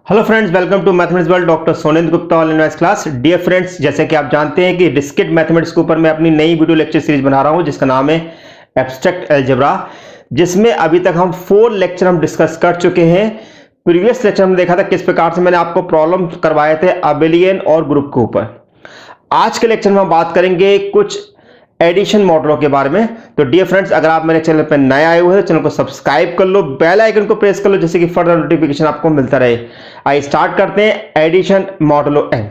Hello friends, welcome to mathematics world. Doctor Sonendra Gupta online maths class. Dear friends, जैसे कि आप जानते हैं कि डिस्क्रीट मैथमेटिक्स के ऊपर मैं अपनी नई वीडियो लेक्चर सीरीज बना रहा हूं जिसका नाम है एब्स्ट्रैक्ट अलजेब्रा, जिसमें अभी तक हम 4 लेक्चर हम डिस्कस कर चुके हैं। प्रीवियस लेक्चर में देखा था किस प्रकार से मैंने आपको प्रॉब्लम करवाए थे अबेलियन और ग्रुप के ऊपर। आज के लेक्चर में हम बात करेंगे कुछ एडिशन मॉडलों के बारे में। तो डियर फ्रेंड्स, अगर आप मेरे चैनल पर नए आए हुए हैं तो चैनल को सब्सक्राइब कर लो, बेल आइकन को प्रेस कर लो, जिससे कि फर्दर नोटिफिकेशन आपको मिलता रहे। आइए स्टार्ट करते हैं एडिशन मॉडलो एम।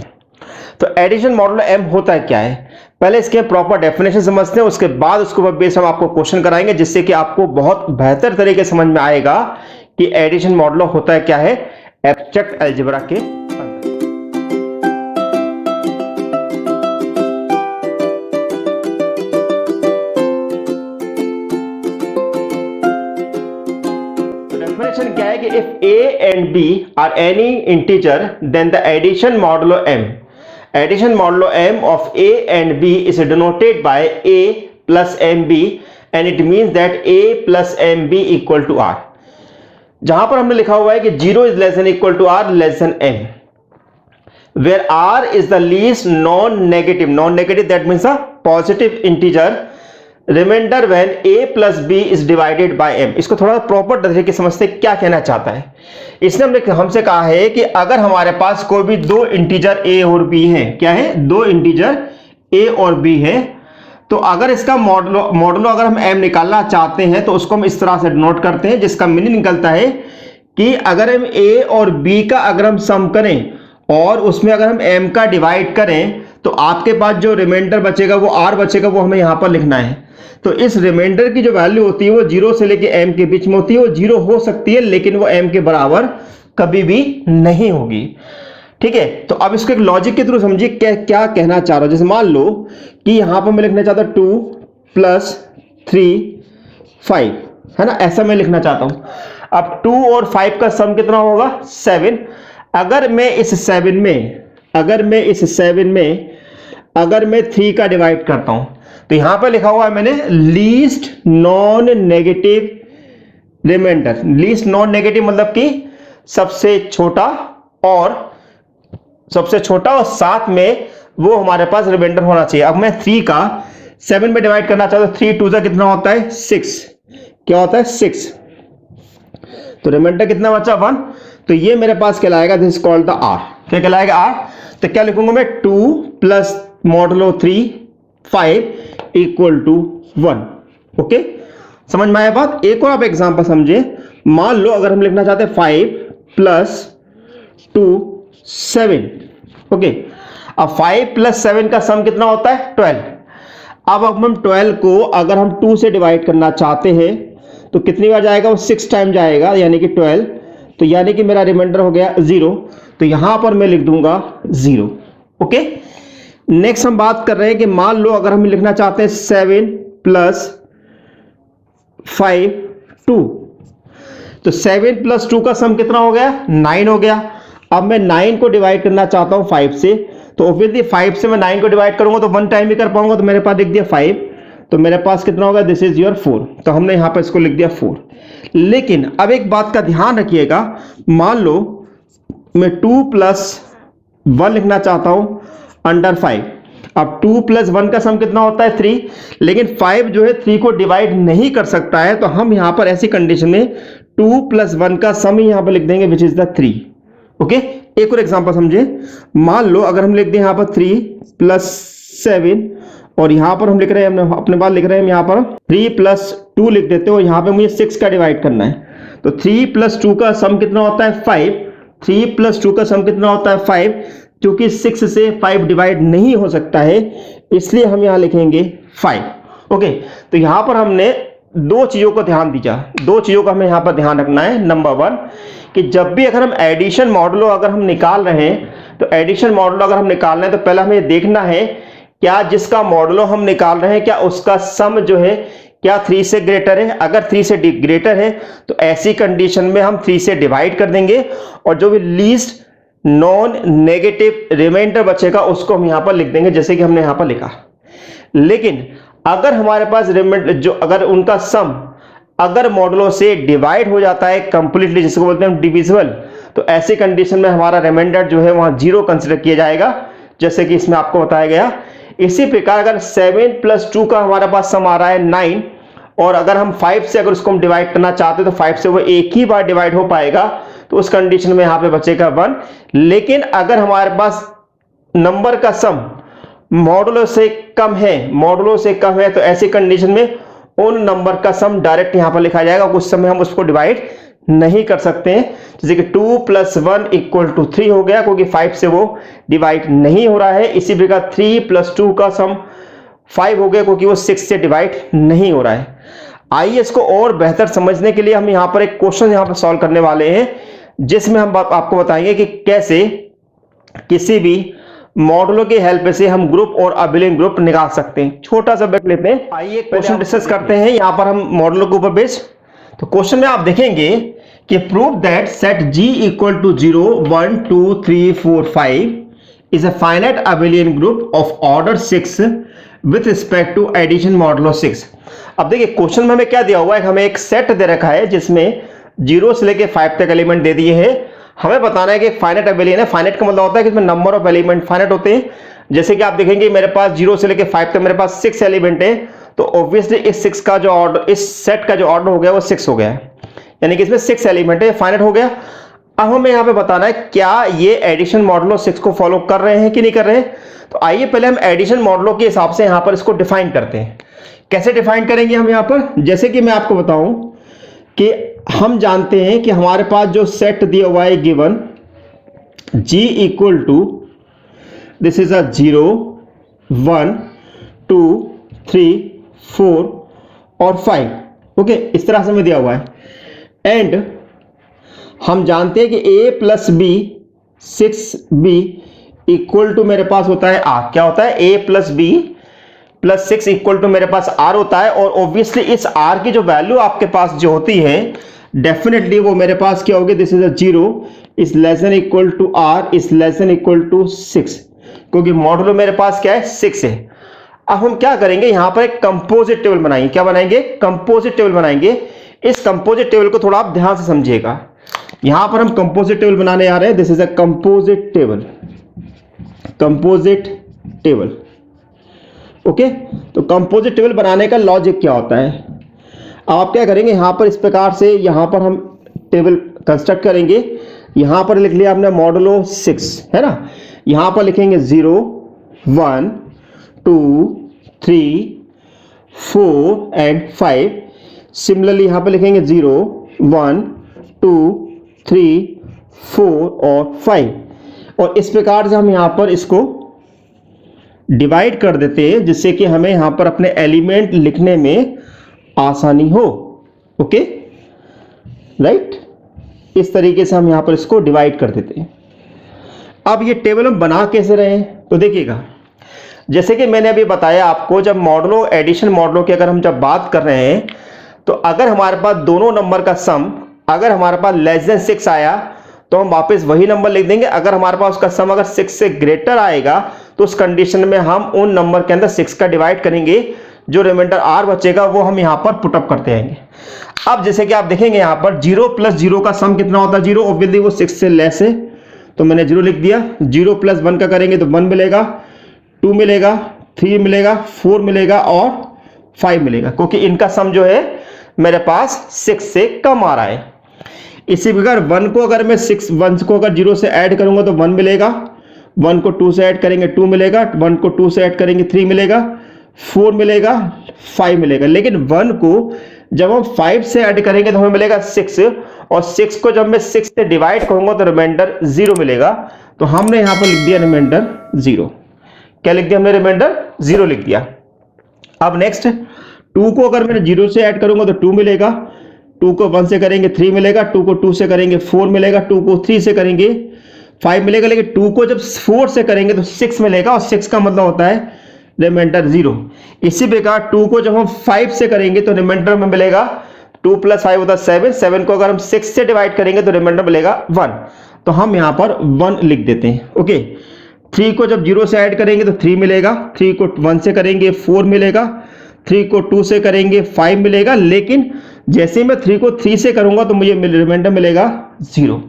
तो एडिशन मॉडलो एम होता है क्या है, पहले इसके प्रॉपर डेफिनेशन समझते हैं, उसके बाद उसके ऊपर बेस हम आपको क्वेश्चन कराएंगे, जिससे कि आपको बहुत बेहतर तरीके से समझ में आएगा कि एडिशन मॉडलो होता है क्या है एब्स्ट्रैक्ट अलजेब्रा के। क्या है कि if a and b are any integer then the addition modulo m of a and b is denoted by a plus mb and it means that a plus mb equal to r। जहां पर हमने लिखा हुआ है कि 0 is less than equal to r less than m, where r is the least non-negative that means a positive integer remainder when a plus B is divided by m। इसको थोड़ा proper तरीके से समझते क्या कहना चाहता है। इसने हमसे कहा है कि अगर हमारे पास कोई भी दो इंटीजर a और b है, क्या है, दो इंटीजर a और b है, तो अगर इसका मॉडलो अगर हम m निकालना चाहते हैं तो उसको हम इस तरह से डिनोट करते हैं, जिसका मीनिंग निकलता है कि अगर हम a और b का अगर हम सम करें और उसमें अगर हम m का डिवाइड करें तो आपके पास जो रिमाइंडर बचेगा वो r बचेगा, वो हमें यहां पर लिखना है। तो इस रिमाइंडर की जो वैल्यू होती है वो 0 से लेके m के बीच में होती है। वो 0 हो सकती है लेकिन वो m के बराबर कभी भी नहीं होगी। ठीक है, तो अब इसको एक लॉजिक के थ्रू समझिए क्या कहना चाह रहा हूं। जैसे मान लो कि यहां पर मैं लिखना चाहता हूं 2 प्लस 3 5, है ना, ऐसा मैं लिखना चाहता हूं। अब 2 और 5 का सम कितना होगा 7। अगर मैं इस 7 में 3 का डिवाइड करता हूं तो यहां पर लिखा हुआ है मैंने least non negative remainder. Least non negative मतलब कि सबसे छोटा और साथ में वो हमारे पास रिमाइंडर होना चाहिए। अब मैं 3 का 7 में डिवाइड करना चाहता हूं, 3 2 जा कितना होता है 6, क्या होता है 6, तो रिमाइंडर कितना बचा 1। तो ये मेरे पास कहलाएगा, this is called the R. क्या कहलाएगा आर। तो क्या लिखूंगा मैं 2 plus modulo 3 5 equal to 1। Okay, समझ में आया बात। एक और आप एग्जांपल समझे। मान लो अगर हम लिखना चाहते हैं 5 प्लस 2 7। ओके, अब 5 प्लस 7 का सम कितना होता है 12। अब हम 12 को अगर हम 2 से डिवाइड करना चाहते हैं तो कितनी बार जाएगा, वो 6 टाइम जाएगा, यानी कि 12। तो यानी कि मेरा रिमाइंडर हो गया 0। तो यहां पर मैं लिख दूंगा 0। ओके, नेक्स्ट हम बात कर रहे हैं कि मान लो अगर हम लिखना चाहते हैं 7 प्लस 5 2, तो 7 प्लस 2 का सम कितना हो गया 9 हो गया। अब मैं 9 को डिवाइड करना चाहता हूं 5 से, तो ऑब्वियसली 5 से मैं 9 को डिवाइड करूंगा तो 1 टाइम ही कर पाऊंगा। तो मेरे पास लिख दिया 5, तो मेरे पास कितना होगा, दिस इज योर 4। तो हमने यहां पर इसको लिख दिया 4। लेकिन अब एक बात का ध्यान रखिएगा, मान लो मैं 2 प्लस 1 लिखना चाहता हूं अंडर 5। अब 2 प्लस 1 का सम कितना होता है 3, लेकिन 5 जो है 3 को डिवाइड नहीं कर सकता है। तो हम यहां पर ऐसी कंडीशन में 2 प्लस 1 का सम ही यहां पर लिख देंगे, विच इज द 3। ओके, एक और एग्जांपल समझे। मान लो अगर हम लिख दें यहां पर 3 प्लस 7 और यहां पर हम लिख रहे हैं, अपने बात लिख रहे हैं यहां पर 3 प्लस 2 लिख देते हो। यहां पे मुझे 6 का डिवाइड करना है, तो 3 प्लस 2 का सम कितना होता है 5। 3 प्लस 2 का सम कितना होता है 5, क्योंकि 6 से 5 डिवाइड नहीं हो सकता है, इसलिए हम यहां लिखेंगे 5। ओके, तो यहां पर हमने दो चीजों को ध्यान दीजिए, दो चीजों का हमें यहां पर ध्यान रखना है। नंबर 1 कि जब भी अगर हम एडिशन मॉडलो अगर हम निकाल रहे हैं, तो एडिशन मॉडलो अगर हम निकाल रहे हैं तो पहले हमें ये देखना है क्या जिसका मॉडलो हम निकाल रहे हैं क्या उसका सम जो है क्या 3 से ग्रेटर है। अगर 3 से ग्रेटर है तो ऐसी कंडीशन में हम 3 से डिवाइड कर देंगे और जो भी लीस्ट नॉन नेगेटिव रिमाइंडर बचेगा उसको हम यहां पर लिख देंगे, जैसे कि हमने यहां पर लिखा। लेकिन अगर हमारे पास रिमाइंडर जो अगर उनका सम अगर मॉडुलो से डिवाइड हो जाता है कंप्लीटली, जिसको बोलते हैं डिविजिबल, तो ऐसी कंडीशन में हमारा रिमाइंडर जो है वहां 0 कंसिडर किया जाएगा, जैसे कि इसमें आपको बताया गया। इसी प्रकार अगर 7 + 2 का हमारे पास सम आ रहा है 9, और अगर हम 5 से अगर उसको हम डिवाइड करना चाहते हैं तो 5 से वो एक ही बार डिवाइड हो पाएगा, तो उस कंडीशन में यहाँ पे बचेगा 1। लेकिन अगर हमारे पास नंबर का सम मॉडुलो से कम है, तो ऐसी कंडीशन में उन नंबर का सम डायरेक्ट यहां पर लिखा जाएगा, उस समय हम उसको डिवाइड नहीं कर सकते हैं। जैसे कि 2 + 1 = 3 हो गया, क्योंकि 5 से वो डिवाइड नहीं हो रहा है। इसी प्रकार 3 + 2 का सम 5 हो गया, क्योंकि वो 6 से डिवाइड नहीं हो रहा है। आइए इसको और बेहतर समझने के लिए हम यहां पर एक क्वेश्चन यहां पर सॉल्व करने वाले हैं, जिसमें हम आपको बताएंगे कि कैसे किसी भी मॉडुलो की हेल्प से हम ग्रुप और अबिलियन ग्रुप निकाल सकते हैं। छोटा सा ब्रेक लेते हैं, आइए क्वेश्चन डिस्कस करते हैं। यहां पर हम मॉडुलो के ऊपर बेस, तो क्वेश्चन में आप देखेंगे कि prove that set G = 0 1 2 3 4 5 is a finite abelian group of order 6 with respect to addition modulo 6। अब देखिए क्वेश्चन में हमें क्या दिया हुआ है, हमें एक सेट दे रखा है जिसमें 0 से लेके 5 तक एलिमेंट दे दिए हैं। हमें बताना है कि फाइनाइट एबिलियन है। फाइनाइट का मतलब होता है कि इसमें नंबर ऑफ एलिमेंट फाइनाइट होते हैं। जैसे कि आप देखेंगे मेरे पास 0 से लेके 5 तक मेरे पास 6 एलिमेंट है, तो ऑब्वियसली इस 6 का जो ऑर्डर, इस सेट का जो ऑर्डर हो गया वो 6 हो गया है, यानी कि इसमें 6 एलिमेंट है, फाइनाइट हो गया। अब हमें यहाँ पे बताना है क्या ये एडिशन मॉडुलो 6 को फॉलो कर रहे हैं कि नहीं कर रहे हैं। तो आइए पहले हम एडिशन मॉडुलो के हिसाब से यहाँ पर इसको डिफाइन करते हैं। कैसे डिफाइन करेंगे हम यहाँ पर, जैसे कि मैं आपको बताऊं कि हम जानते हैं कि हमारे पास जो सेट दिया हुआ है गिवन G = दिस इज 0 1 2 3 4 और 5, ओके, इस तरह से हमें दिया हुआ है। एंड हम जानते हैं कि A + B 6B = मेरे पास होता है R। क्या होता है, A + B + 6 = मेरे पास R होता है। और ऑब्वियसली इस R की जो वैल्यू आपके पास जो होती है, डेफिनेटली वो मेरे पास क्या होगी, this is 0 is less than equal to R is less than equal to 6, क्योंकि मॉडुलो मेरे पास क्या है, 6 है। अब हम क्या करेंगे, यहां पर एक कंपोजिट टेबल बनाएंगे। क्या बनाएंगे, कंपोजिट टेबल बनाएंगे। इस कंपोजिट टेबल को थोड़ा आप ध्यान से समझिएगा। यहां पर हम कंपोजिट टेबल बनाने आ रहे हैं। This is a composite table, composite table, okay. तो कंपोजिट टेबल बनाने का लॉजिक क्या होता है, आप क्या करेंगे, यहां पर इस प्रकार से यहां पर हम टेबल कंस्ट्रक्ट करेंगे। यहां पर लिख लिया आपने मॉडुलो 6, है ना। यहां पर लिखेंगे 0 1 2 3 4 एंड 5। सिमिलरली यहां पर लिखेंगे 0 1 2 3 4 और 5। और इस प्रकार से हम यहां पर इसको डिवाइड कर देते हैं, जिससे कि हमें यहां पर अपने एलिमेंट लिखने में आसानी हो, ओके, राइट। इस तरीके से हम यहां पर इसको डिवाइड कर देते हैं। अब ये टेबल हम बना कैसे रहे हैं, तो देखिएगा, जैसे कि मैंने अभी बताया आपको, जब मॉडुलो एडिशन मॉडुलो की अगर हम जब बात कर रहे हैं, तो अगर हमारे पास दोनों नंबर का सम अगर हमारे पास लेस देन 6 आया तो हम वापस वही नंबर लिख देंगे। अगर हमारे पास उसका सम अगर 6 से ग्रेटर आएगा तो उस कंडीशन में हम उन नंबर के अंदर 6 का डिवाइड करेंगे, जो रिमाइंडर R बचेगा वो हम यहां पर पुटअप करते आएंगे। अब जैसे कि आप देखेंगे यहां पर 0 + 0 का सम कितना होता है, 0, ऑब्वियसली वो 6 से लेस है, तो मैंने 0 लिख दिया। 0 + 1 का करेंगे तो 1 मिलेगा, 2 मिलेगा, 3 मिलेगा, 4 मिलेगा और 5 मिलेगा, क्योंकि इनका सम जो है मेरे पास 6 से कम आ रहा है। इसी प्रकार 1 को अगर मैं 1 को अगर 0 से ऐड करूंगा तो 1 मिलेगा, 1 को 2 से ऐड करेंगे 2 मिलेगा, 1 को 2 से ऐड करेंगे 3 मिलेगा, 4 मिलेगा, 5 मिलेगा। लेकिन 1 को जब हम 5 से ऐड करेंगे तो हमें मिलेगा 6, और 6 को जब मैं 6 से डिवाइड करूंगा तो रिमाइंडर 0 मिलेगा। तो हमने यहां पर लिख दिया रिमाइंडर 0। क्या लिख दिया हमने, रिमाइंडर 0 लिख दिया। अब नेक्स्ट 2 को अगर मैं 0 से ऐड करूंगा तो 2 मिलेगा, 2 को 1 से करेंगे 3 मिलेगा, 2 को 2 से करेंगे 4 मिलेगा, 2 को 3 से करेंगे 5 मिलेगा। लेकिन 2 को जब 4 से करेंगे तो 6 मिलेगा, और 6 का मतलब होता है रिमाइंडर 0। इसी प्रकार 2 को जब हम 5 से करेंगे तो रिमाइंडर में मिलेगा 2 + 5 होता है 7। 7 को अगर हम 6 से डिवाइड करेंगे तो रिमाइंडर मिलेगा 1। तो हम यहां पर 1 लिख देते हैं, ओके। 3 को जब 0 से ऐड करेंगे तो 3 मिलेगा, 3 को 1 से करेंगे 4 मिलेगा, 3 को 2 से करेंगे 5 मिलेगा। लेकिन जैसे मैं 3 को 3 से करूंगा तो मुझे रिमाइंडर मिलेगा 0।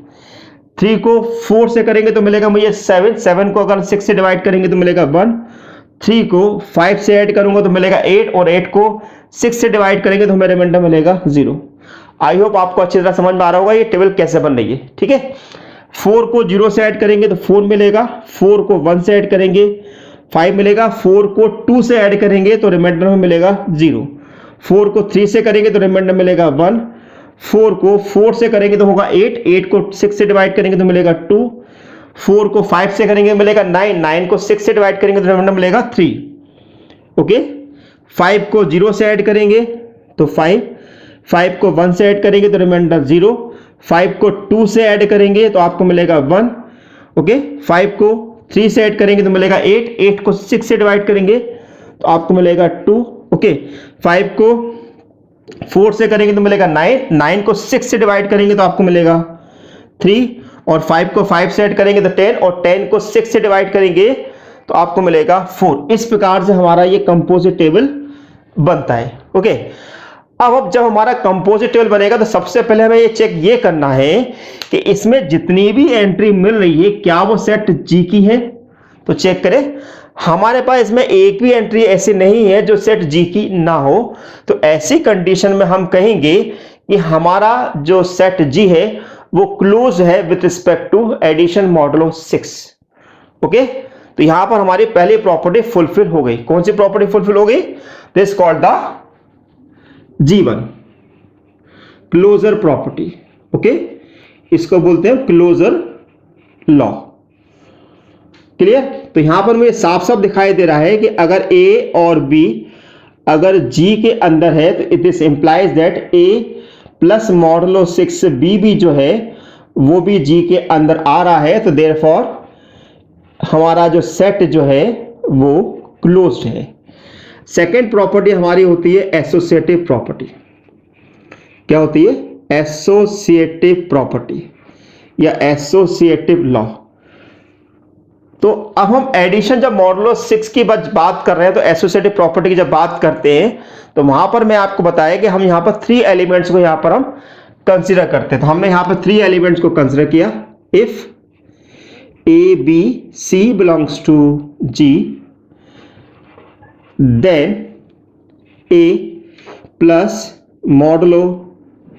3 को 4 से करेंगे तो मिलेगा मुझे 7, 7 को अगर 6 से डिवाइड करेंगे तो मिलेगा 1, 3 को 5 से ऐड करूंगा तो मिलेगा 8 और 8 को 6 से डिवाइड करेंगे तो हमें रिमाइंडर मिलेगा 0। आई होप आपको अच्छी तरह समझ में आ रहा होगा ये टेबल कैसे बन रही है। ठीक है, 4 को 0 से ऐड करेंगे तो 4 मिलेगा, 4 को 1 से ऐड करेंगे 5 मिलेगा, 4 को 2 से ऐड करेंगे तो रिमाइंडर में मिलेगा 0, 4 को 3 से करेंगे तो रिमाइंडर मिलेगा 1, 4 को 4 से करेंगे तो होगा 8, 8 को 6 से डिवाइड करेंगे तो मिलेगा 2, 4 को 5 से करेंगे मिलेगा 9, 9 को 6 से डिवाइड करेंगे तो रिमाइंडर मिलेगा 3। ओके, 5 को 0 से ऐड करेंगे तो 5, 5 को 1 से ऐड करेंगे तो रिमाइंडर 0, 5 को 2 से ऐड करेंगे तो आपको मिलेगा 1। ओके, 5 को 3 से ऐड करेंगे तो मिलेगा 8, 8 को 6 से डिवाइड करेंगे तो आपको मिलेगा 2। ओके, 5 को 4 से करेंगे तो मिलेगा 9, 9 को 6 से डिवाइड करेंगे तो आपको मिलेगा 3 और 5 को 5 से ऐड करेंगे तो 10 और 10 को 6 से डिवाइड करेंगे तो आपको मिलेगा 4। इस प्रकार से हमारा ये कंपोजिट टेबल बनता है। ओके, अब जब हमारा कंपोजिट टेबल बनेगा तो सबसे पहले हमें ये चेक ये करना है कि इसमें जितनी भी एंट्री मिल रही है क्या वो सेट जी की है। तो चेक करें, हमारे पास इसमें एक भी एंट्री ऐसी नहीं है जो सेट जी की ना हो। तो ऐसी कंडीशन में हम कहेंगे कि हमारा जो सेट जी है वो क्लोज है with respect to addition modulo 6। Okay, तो यहां पर हमारी पहली प्रॉपर्टी फुलफिल हो गई। कौन सी प्रॉपर्टी फुलफिल हो गई? This called the G1 closure property. Okay, इसको बोलते हैं क्लोजर लॉ। क्लियर? तो यहां पर मुझे साफ साफ दिखाई दे रहा है कि अगर A और B अगर G के अंदर है तो it is implies that A plus modulo 6 B भी जो है वो भी G के अंदर आ रहा है। तो देयरफॉर हमारा जो सेट जो है वो क्लोज्ड है। सेकेंड प्रॉपर्टी हमारी होती है एसोसिएटिव प्रॉपर्टी। क्या होती है? एसोसिएटिव प्रॉपर्टी या एसोसिएटिव लॉ। तो अब हम एडिशन जब मॉडुलो 6 की बात कर रहे हैं तो एसोसिएटिव प्रॉपर्टी की जब बात करते हैं तो वहां पर मैं आपको बताया कि हम यहां पर 3 एलिमेंट्स को यहां पर हम कंसीडर करते हैं। तो हमने यहां पर 3 एलिमेंट्स को कंसीडर किया। If A, B, C belongs to G, then A plus modulo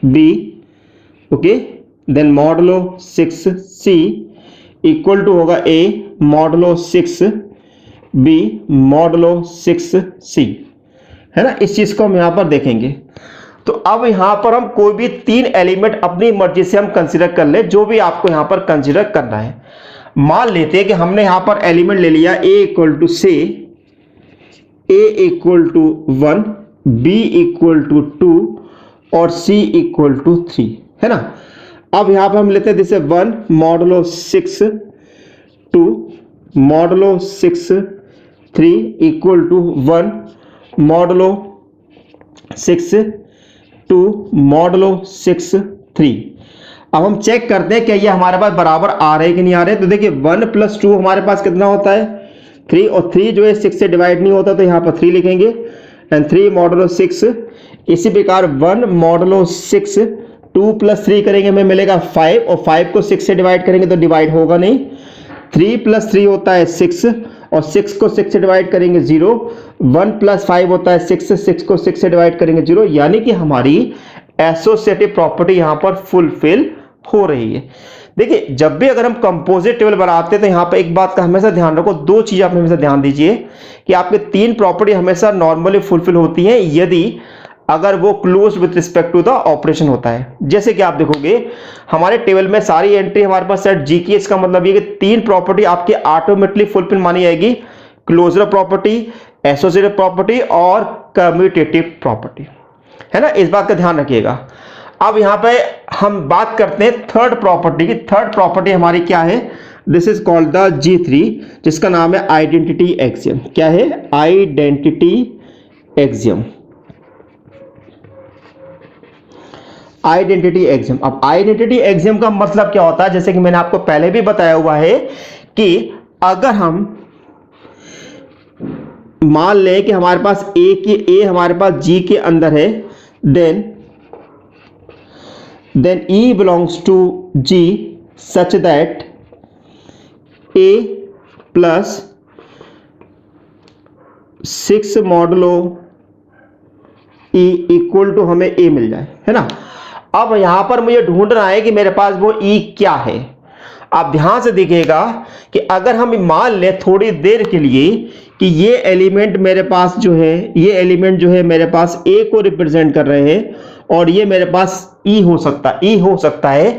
B, okay, then modulo 6C equal to होगा A modulo 6B modulo 6C, है ना। इस चीज को हम यहां पर देखेंगे। तो अब यहां पर हम कोई भी 3 एलिमेंट अपनी मर्जी से हम कंसीडर कर ले, जो भी आपको यहां पर कंसीडर करना है। मान लेते हैं कि हमने यहां पर एलिमेंट ले लिया A इक्वल टू से A equal to 1, B equal to 2 और C इक्वल टू 3, है ना। अब यहां पर हम लेते हैं जैसे 1 modulo 6 2 modulo 6 3 equal to 1 modulo 6 2 modulo 6 3। अब हम चेक करते हैं कि ये हमारे पास बराबर आ रहे कि नहीं आ रहे। तो देखिए 1 + 2 हमारे पास कितना होता है 3 और 3 जो है 6 से डिवाइड नहीं होता तो यहाँ पर 3 लिखेंगे एंड 3 मॉडुलो 6। इसी प्रकार 1 मॉडुलो 6 2 + 3 करेंगे हमें मिलेगा 5 और 5 को 6 से डिवाइड करेंगे तो डिवाइड होगा नहीं। 3 + 3 होता है 6 और 6 को 6 से डिवाइड करेंगे 0। 1 + 5 होता है 6, 6 को 6 से डिवाइड करेंगे 0। यानी कि हमारी एसोसिएटिव प्रॉपर्टी यहां पर फुलफिल हो रही है। देखिए जब भी अगर हम कंपोजिट टेबल बनाते हैं तो यहां पर एक बात का हमेशा ध्यान रखो, 2 चीज आप हमेशा ध्यान दीजिए कि आपके 3 प्रॉपर्टी हमेशा नॉर्मली फुलफिल होती हैं यदि अगर वो close with respect to the operation होता है। जैसे कि आप देखोगे हमारे टेबल में सारी एंट्री हमारे पास सेट जी की, इसका मतलब ये कि 3 प्रॉपर्टी आपकी ऑटोमेटिकली फुलफिल मानी जाएगी, क्लोजर प्रॉपर्टी, एसोसिएटिव प्रॉपर्टी और कम्यूटेटिव प्रॉपर्टी, है ना। इस बात का ध्यान रखिएगा। अब यहां पे हम बात करते हैं थर्ड प्रॉपर्टी की। थर्ड प्रॉपर्टी हमारी क्या है? This is called the G3, जिसका नाम है आइडेंटिटी एक्सियम। क्या है? Identity axiom. Identity axiom. अब आइडेंटिटी एक्सियम का मतलब क्या होता है? जैसे कि मैंने आपको पहले भी बताया हुआ है कि अगर हम मान लें कि हमारे पास A हमारे पास G के अंदर है, then E belongs to G such that A plus 6 modulo E equal to हमें ए मिल जाए, है ना। अब यहां पर मुझे ढूंढना है कि मेरे पास वो ई क्या है। आप ध्यान से देखिएगा कि अगर हम मान लें थोड़ी देर के लिए कि ये एलिमेंट मेरे पास जो है, ये एलिमेंट जो है मेरे पास ए को रिप्रेजेंट कर रहे हैं और ये मेरे पास ई हो सकता है।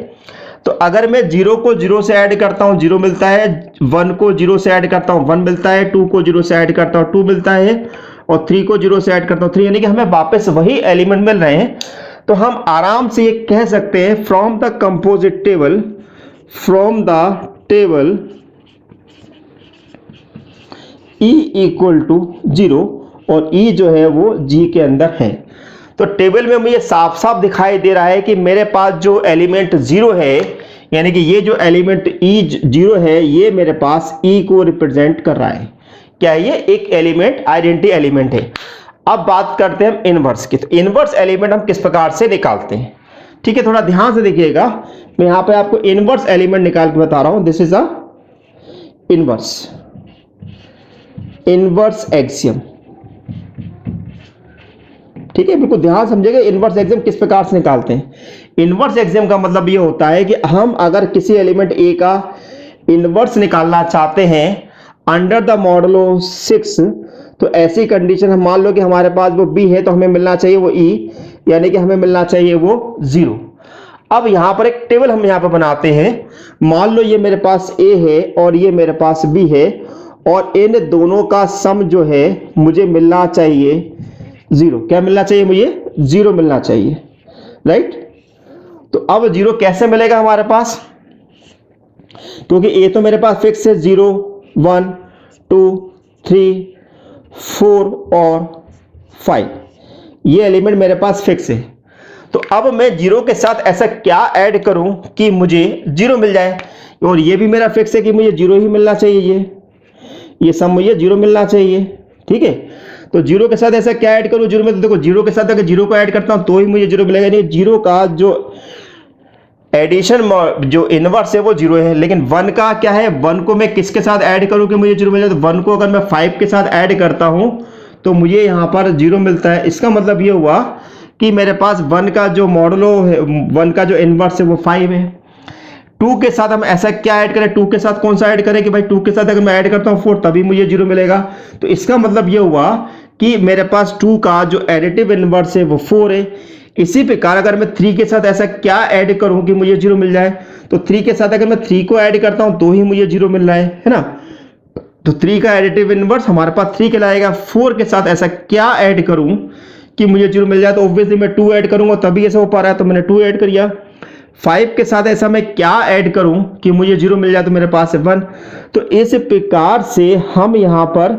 तो अगर मैं 0 को 0 से ऐड करता हूं 0 मिलता है, 1 को 0 से ऐड करता हूं 1 मिलता है, 2 को 0 से ऐड करता हूं 2 मिलता है और 3 को 0 से ऐड करता हूं 3, यानी कि हमें वापस वही एलिमेंट मिल रहे हैं। तो हम आराम से ये कह सकते हैं from the composite table, from the table E equal to 0 और E जो है वो G के अंदर है। तो टेबल में मुझे साफ साफ दिखाई दे रहा है कि मेरे पास जो एलिमेंट 0 है, यानी कि ये जो एलिमेंट E 0 है, ये मेरे पास E को रिप्रेजेंट कर रहा है। क्या ये एक एलिमेंट आइडेंटिटी एलिमेंट है। अब बात करते हैं हम इनवर्स की। तो इनवर्स एलिमेंट हम किस प्रकार से निकालते हैं, ठीक है, थोड़ा ध्यान से देखिएगा। मैं यहां पे आपको इनवर्स एलिमेंट निकाल के बता रहा हूं। This is a inverse axiom, ठीक है, बिल्कुल ध्यान समझिएगा। इनवर्स एक्सियम किस प्रकार से निकालते हैं। इनवर्स एक्सियम का मतलब ये होता है कि हम अगर किसी एलिमेंट ए का इनवर्स निकालना चाहते हैं अंडर द मॉडुलो 6, तो ऐसी कंडीशन हम मान लो कि हमारे पास वो बी है तो हमें मिलना चाहिए वो ई, यानी कि हमें मिलना चाहिए वो 0। अब यहां पर एक टेबल हम यहां पर बनाते हैं। मान लो ये मेरे पास ए है और ये मेरे पास बी है और इन दोनों का सम जो है मुझे मिलना चाहिए 0। क्या मिलना चाहिए मुझे? 0 मिलना चाहिए, राइट। तो अब 0 कैसे मिलेगा हमारे पास, क्योंकि ए तो मेरे पास फिक्स है 0 1 2 3 4 और 5, ये एलिमेंट मेरे पास फिक्स है। तो अब मैं 0 के साथ ऐसा क्या ऐड करूं कि मुझे 0 मिल जाए, और ये भी मेरा फिक्स है कि मुझे 0 ही मिलना चाहिए, ये सब मुझे 0 मिलना चाहिए, ठीक है। तो 0 के साथ ऐसा क्या ऐड करूं 0 में, तो देखो 0 के साथ अगर 0 को ऐड करता हूं तो ही मुझे 0 मिलेगा। नहीं, 0 का जो एडिशन जो इनवर्स है वो 0 है, लेकिन 1 का क्या है, 1 को मैं किसके साथ ऐड करूं कि मुझे 0 मिल जाए। तो 1 को अगर मैं 5 के साथ ऐड करता हूं तो मुझे यहां पर 0 मिलता है। इसका मतलब ये हुआ कि मेरे पास 1 का जो मॉडुलो है, 1 का जो इनवर्स है वो 5 है। 2 के साथ हम ऐसा क्या ऐड करें, 2 के साथ कौन सा ऐड करें कि भाई 2 के साथ अगर मैं ऐड करता हूं 4 तभी मुझे 0 मिलेगा। तो इसका मतलब ये हुआ कि मेरे पास 2 का जो एडिटिव इनवर्स है वो 4 है। इसी प्रकार अगर मैं 3 के साथ ऐसा क्या ऐड करूं कि मुझे 0 मिल जाए, तो 3 के साथ अगर मैं 3 को ऐड करता हूं तो ही मुझे 0 मिल रहा है ना। तो 3 का एडिटिव इनवर्स हमारे पास 3 कहलाएगा। 4 के साथ ऐसा क्या ऐड करूं कि मुझे 0 मिल जाए, तो ऑब्वियसली मैं 2 ऐड करूंगा तभी ऐसा हो पा रहा है, तो मैंने 2 ऐड कर दिया। 5 के साथ ऐसा मैं क्या ऐड करूं कि मुझे 0 मिल जाए, तो मेरे पास है 1। तो इस प्रकार से हम यहां पर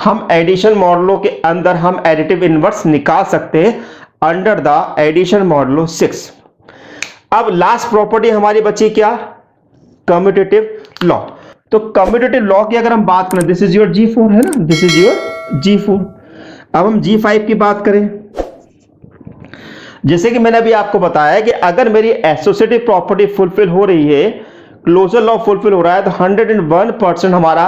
हम एडिशन मॉडुलो के अंदर हम एडिटिव इनवर्स निकाल सकते हैं अंडर द एडिशन मॉडुलो 6। अब लास्ट प्रॉपर्टी हमारी बची क्या, कम्यूटेटिव लॉ। तो कम्यूटेटिव लॉ की अगर हम बात करें, दिस इज योर G4 है ना, दिस इज योर G4। अब हम G5 की बात करें, जैसे कि मैंने अभी आपको बताया कि अगर मेरी एसोसिएटिव प्रॉपर्टी फुलफिल हो रही है, क्लोजर लॉ फुलफिल हो रहा है, तो 101% हमारा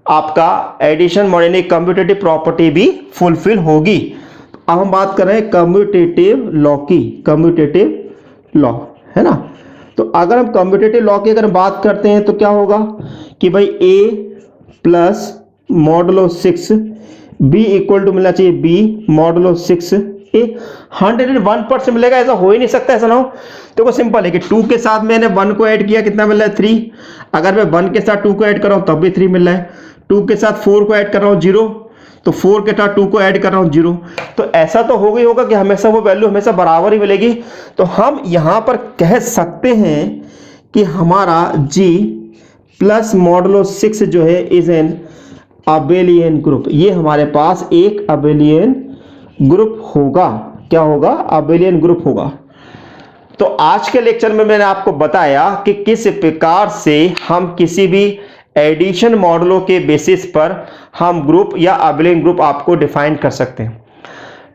आपका एडिशन मॉडुलो कम्यूटेटिव प्रॉपर्टी भी फुलफिल होगी। अब हम बात कर रहे हैं कम्यूटेटिव लॉ की, कम्यूटेटिव लॉ है ना। तो अगर हम कम्यूटेटिव लॉ की अगर बात करते हैं तो क्या होगा कि भाई a plus modulo 6 b equal to मिलना चाहिए b मॉडुलो 6 a। 101% मिलेगा, ऐसा हो ही नहीं सकता, ऐसा ना हो। देखो सिंपल है कि 2 के साथ मैंने 1 को ऐड किया, कितना मिल रहा है 3। अगर मैं 1 के साथ 2 को ऐड कर रहा हूं तब भी 3 मिल रहा है। 2 के साथ 4 को ऐड कर रहा हूं 0, तो 4 के साथ 2 को ऐड कर रहा हूं 0। तो ऐसा तो हो गई होगा कि हमेशा वो वैल्यू हमेशा बराबर ही मिलेगी। तो हम यहां पर कह सकते हैं कि हमारा G प्लस मॉडुलो 6 जो है इज एन अबेलियन ग्रुप। ये हमारे पास एक अबेलियन ग्रुप होगा। क्या होगा? अबेलियन ग्रुप होगा। तो आज के लेक्चर में मैंने आपको बताया कि किस प्रकार से हम किसी भी एडिशन मॉडुलो के बेसिस पर हम ग्रुप या अबेलियन ग्रुप आपको डिफाइन कर सकते हैं।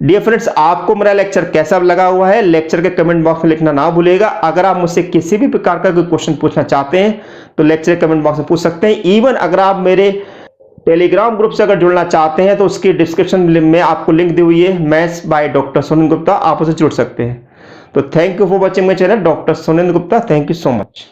डियर फ्रेंड्स, आपको मेरा लेक्चर कैसा लगा हुआ है लेक्चर के कमेंट बॉक्स में लिखना ना भूलिएगा। अगर आप मुझसे किसी भी प्रकार का कोई क्वेश्चन पूछना चाहते हैं तो लेक्चर के कमेंट बॉक्स में पूछ सकते हैं। इवन अगर आप मेरे टेलीग्राम ग्रुप से अगर जुड़ना चाहते हैं तो उसकी डिस्क्रिप्शन में आपको लिंक दी हुई है, maths by doctor Sunil Gupta, आप उसे जुड़ सकते हैं। तो thank you for watching my channel doctor Sunil Gupta. Thank you so much.